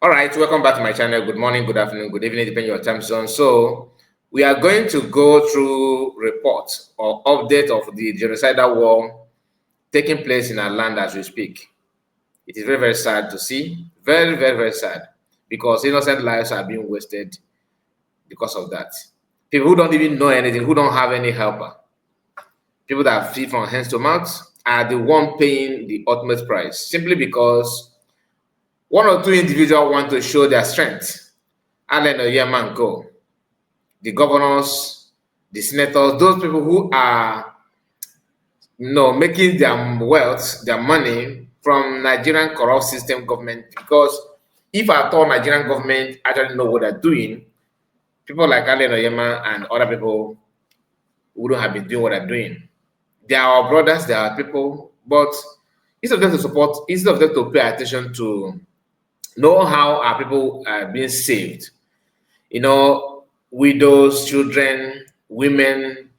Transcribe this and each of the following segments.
All right, welcome back to my channel. Good morning, good afternoon, good evening, depending on your time zone. So we are going to go through reports or update of the genocidal war taking place in our land as we speak. It is very, very sad to see. Very, very, very sad. Because innocent lives are being wasted because of that. People who don't even know anything, who don't have any helper, people that feed from hands to mouth are the one paying the ultimate price simply because one or two individuals want to show their strength. Allen Oyema and go. The governors, the senators, those people who are making their wealth, their money from Nigerian corrupt system government. Because if at all Nigerian government actually know what they're doing, people like Allen Oyema and other people wouldn't have been doing what they're doing. They are our brothers, they are our people, but instead of them to support, instead of them to pay attention to know how our people are being saved, widows, children, women,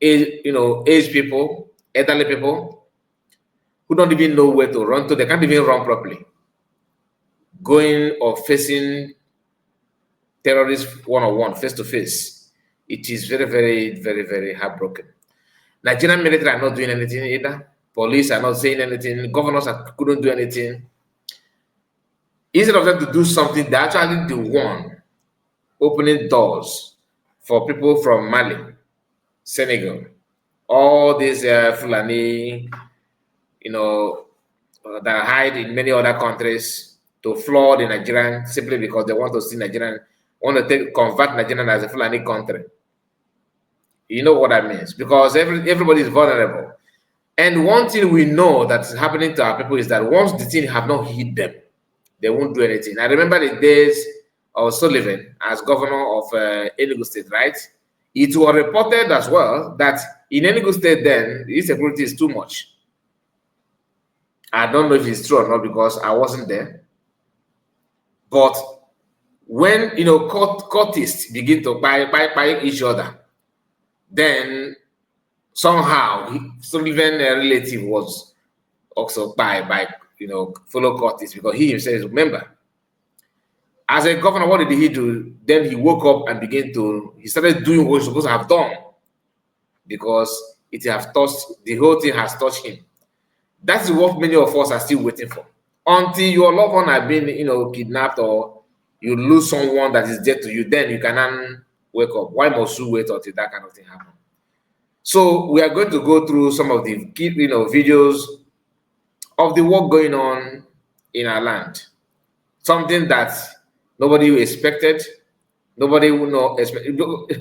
aged people, elderly people who don't even know where to run to, they can't even run properly. Going or facing terrorists one-on-one, face-to-face, it is very, very, very, very heartbroken. Nigerian military are not doing anything either. Police are not saying anything. Governors couldn't do anything. Instead of them to do something, they're actually the one opening doors for people from Mali, Senegal, all these Fulani, that hide in many other countries to flood the Nigerian simply because they want to see Nigerian, convert Nigerian as a Fulani country. You know what that means? Because everybody is vulnerable. And one thing we know that's happening to our people is that once the thing have not hit them, they won't do anything. I remember the days of Sullivan as governor of Enugu State, right? It was reported as well that in Enugu State then, the insecurity is too much. I don't know if it's true or not because I wasn't there. But when, cultists begin to buy each other, then somehow Sullivan relative was also by fellow cultists because he himself is a member. As a governor, what did he do? Then he woke up and he started doing what he's supposed to have done because the whole thing has touched him. That's what many of us are still waiting for. Until your loved one has been, kidnapped or you lose someone that is dead to you, then you can wake up. Why must you wait until that kind of thing happens? So we are going to go through some of the videos of the work going on in our land. Something that nobody expected, nobody would know.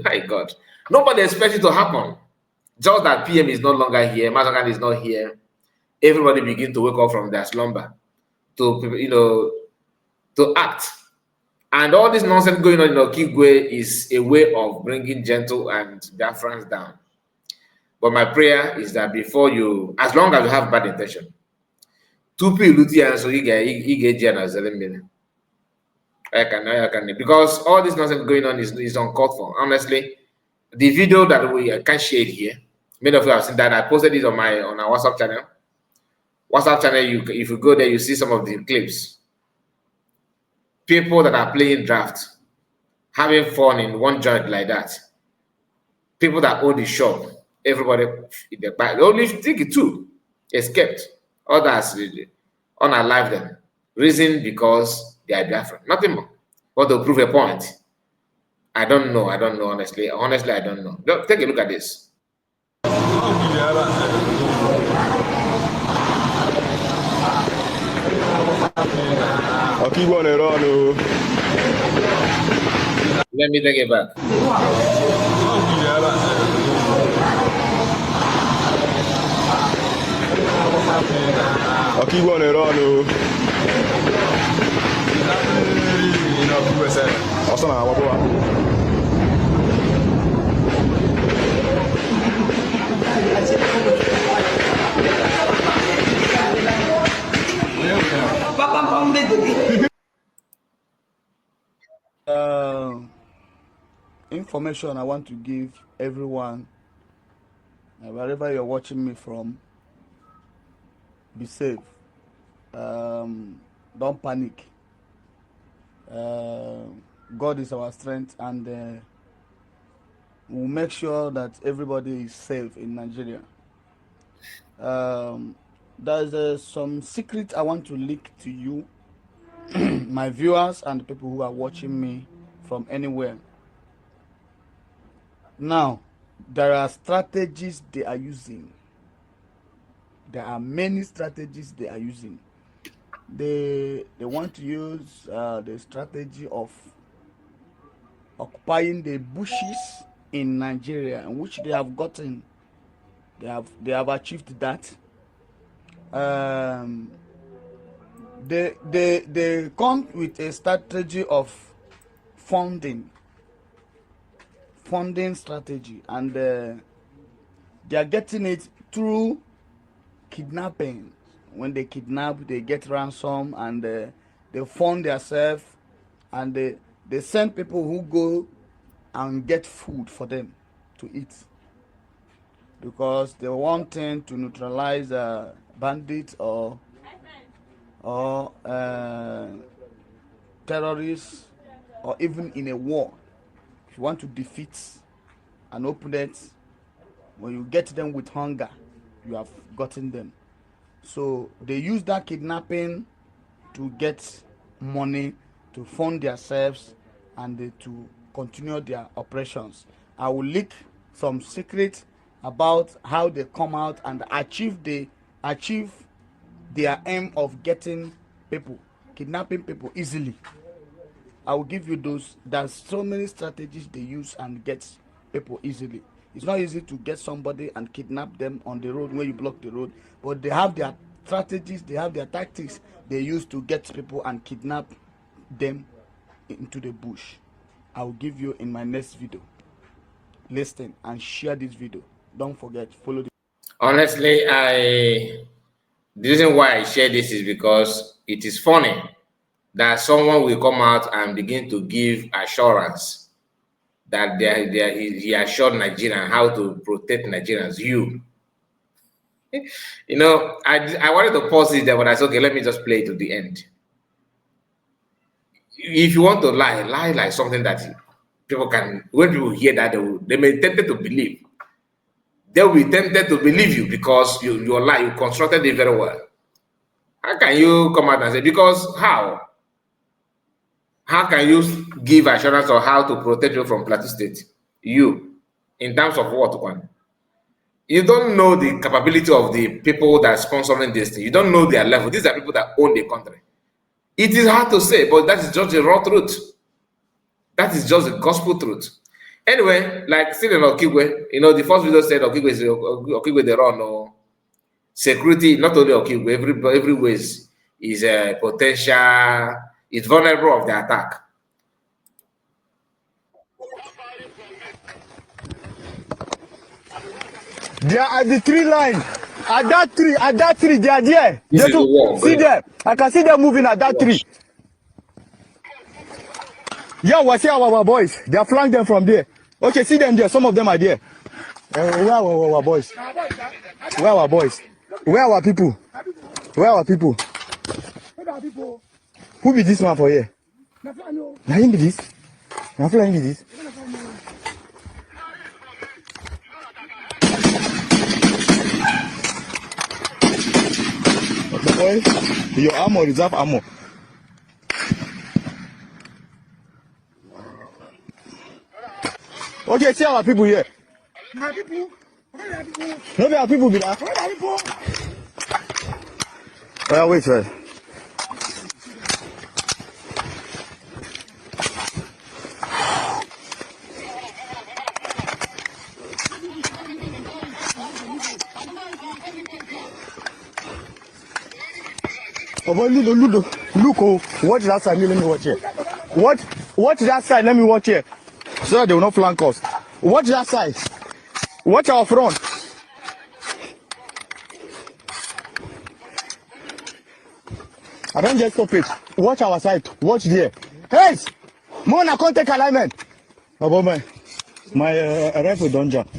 My God, nobody expected to happen. Just that PM is no longer here, Masakan is not here. Everybody begin to wake up from their slumber to act. And all this nonsense going on in Okigwe is a way of bringing Gentle and Biafrans down. But my prayer is that before as long as you have bad intention, because all this nonsense going on is uncalled for. Honestly, the video that we can share here, many of you have seen that. I posted it on our WhatsApp channel. If you go there, you see some of the clips. People that are playing draft, having fun in one joint like that. People that own the shop, everybody in the back. Only 2 escaped. Others unalive them. Reason because they are Biafra. Nothing more. But to prove a point. I don't know, honestly. Honestly, I don't know. Take a look at this. Let me take it back. Information I want to give everyone, wherever you're watching me from, be safe. Don't panic. God is our strength, and we'll make sure that everybody is safe in Nigeria. There's some secret I want to leak to you, my viewers and people who are watching me from anywhere. Now, there are strategies they are using. There are many strategies they are using. They want to use the strategy of occupying the bushes in Nigeria, which they have gotten. They have achieved that. They come with a strategy of funding strategy, and they are getting it through kidnapping. When they kidnap, they get ransom, and they fund themselves, and they send people who go and get food for them to eat, because they want them to neutralize bandits or terrorists, or even in a war. If you want to defeat an opponent, when you get them with hunger, you have gotten them. So they use that kidnapping to get money to fund themselves and to continue their operations. I will leak some secrets about how they come out and achieve their aim of getting people, kidnapping people easily. I will give you those. There's so many strategies they use and get people easily. It's not easy to get somebody and kidnap them on the road when you block the road, but they have their strategies, they have their tactics they use to get people and kidnap them into the bush. I will give you in my next video. Listen and share this video. Don't forget, follow the Honestly, the reason why I share this is because it is funny that someone will come out and begin to give assurance that he assured Nigerians how to protect Nigerians. You know, I wanted to pause it there, but I said, okay, let me just play it to the end. If you want to lie like something that people can, when people hear that, they may be tempted to believe. They will be tempted to believe you because your lie, you constructed it very well. How can you come out and say, because how? How can you give assurance on how to protect you from Plateau State? You, in terms of what one? You don't know the capability of the people that are sponsoring this thing. You don't know their level. These are people that own the country. It is hard to say, but that is just the raw truth. That is just the gospel truth. Anyway, like still in Okigwe, you know, the first video said Okigwe they run no security, not only Okigwe, every ways is a potential, it's vulnerable of the attack. They are at the tree line. At that tree, they are there. This is the war. See them. I can see them moving at that tree. Yeah, we see our boys. They are flying them from there. Okay, see them there. Some of them are there. Where are our boys? Where are our boys? Where are our people? Where are our people? Who be this man for here? Now him be this. Now flying be this. Boy, your armor, reserve armor. Okay, see our people here. My people. No, be our people be there. Oh, wait, wait. Oh boy, Ludo, look, oh, watch that side, let me watch here. Watch that side, let me watch here. So that they will not flank us. Watch that side. Watch our front. I don't just stop it. Watch our side. Watch there. Hey! Mona, can't take alignment. Oh boy, my rifle don't jump.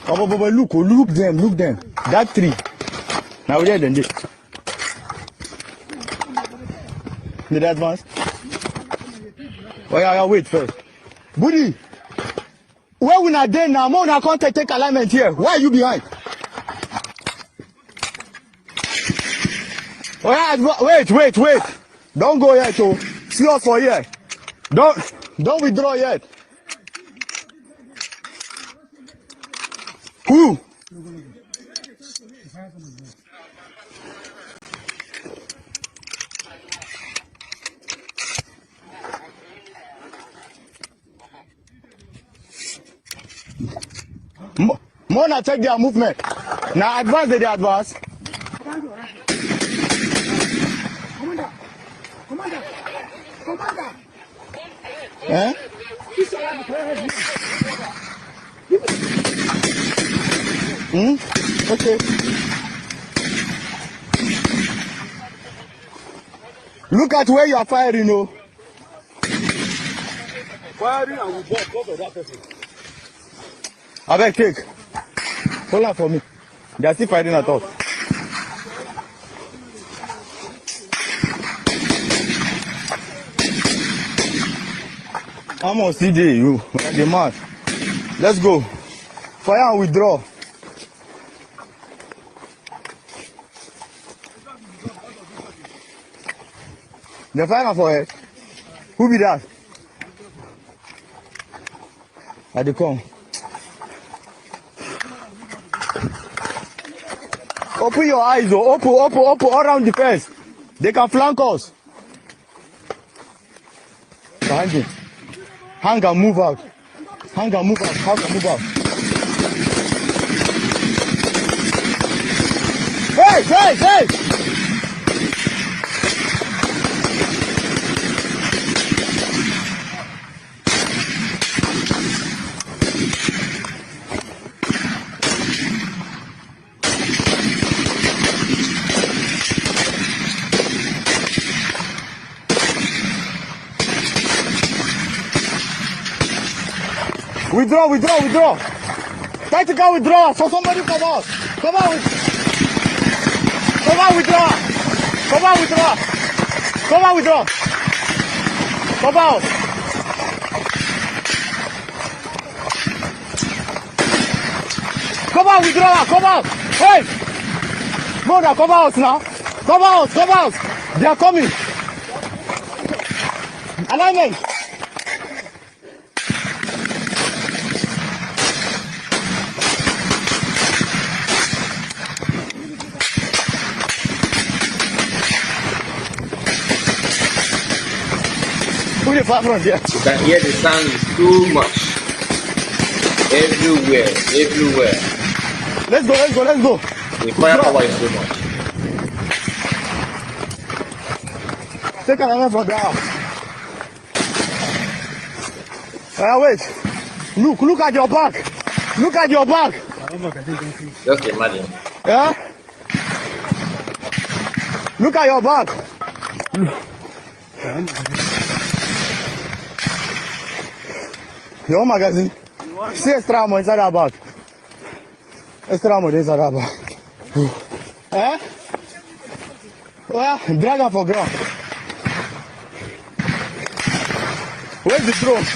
Oh boy, look them. That tree. Now we're there then this. Did they advance? Oh yeah, wait first. Buddy, where we not there now? More now can't take alignment here. Why are you behind? Oh yeah, wait. Don't go yet, oh. See us for here. Don't withdraw yet. Who? More now check their movement. Now advance they advance. Commander. Eh? Okay. Look at where you are firing, oh. Firing and we bought both of that person. I beg, take. Hold on for me. They are still fighting at us. I'm on CJ, you. The man. Let's go. Fire and withdraw. They're firing for it. Who be that? I dey come. Open your eyes, oh. Open all around the fence. They can flank us. Hang and move out. Hey! Withdraw. Tactical withdraw. So somebody come out. Come on, withdraw. Come out. Withdraw. Come out. Hey! No, now come out now. Come out. They are coming. Alignment. You can hear the sound is too much. Everywhere. Let's go. The firepower is too much. Take another for down. Wait. Look at your back. Just imagine. Yeah? Look at your back. Your magazine. See extra ammo inside that bag. Eh? Well, drag her for ground. Where's the drone?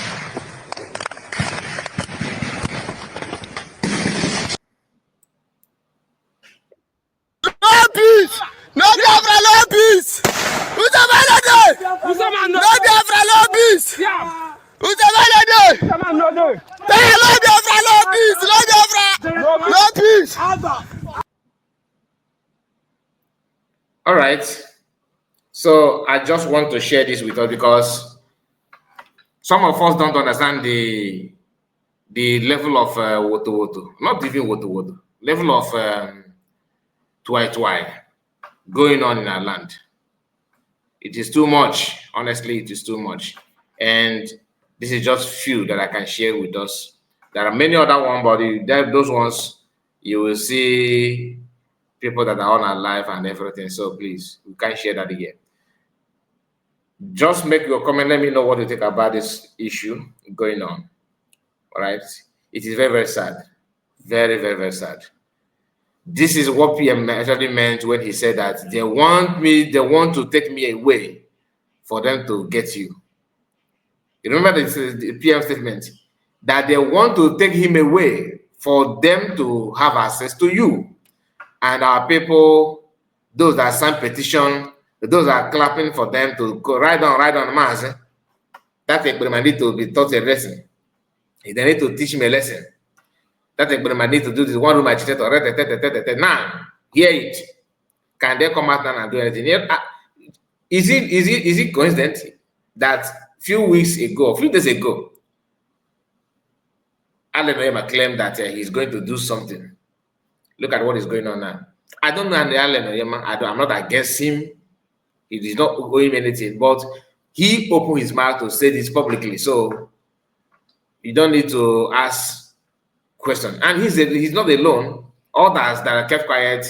No peace! Who's the man? No Biafra, no peace! Who's the man? No peace! All right. So I just want to share this with us because some of us don't understand the level of woto, not even woto, level of twai going on in our land. It is too much. Honestly, it is too much. And this is just few that I can share with us. There are many other ones, but those ones you will see people that are unalive and everything. So please, we can't share that again. Just make your comment. Let me know what you think about this issue going on. All right. It is very, very sad. Very, very, very sad. This is what PM actually meant when he said that they want to take me away for them to get you. You remember the PM statement that they want to take him away for them to have access to you. And our people, those that sign petition, those that are clapping for them to go right on Mars, that experiment need to be taught a lesson. They need to teach me a lesson. That experiment need to do this one room agitator. Now, hear it. Can they come out now and do anything? Is it coincident that few days ago, Alan Oyema claimed that he's going to do something. Look at what is going on now. I don't know Alan Oyema. I'm not against him. He is not going anything, but he opened his mouth to say this publicly. So you don't need to ask questions. And he's not alone. Others that are kept quiet.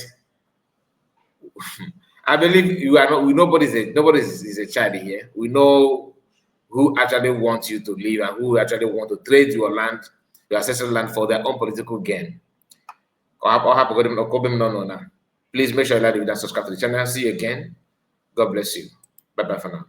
I believe you are not. Nobody is a child here. We know who actually wants you to leave and who actually want to trade your land, your ancestral land, for their own political gain. Please make sure you like and subscribe to the channel. See you again. God bless you. Bye bye for now.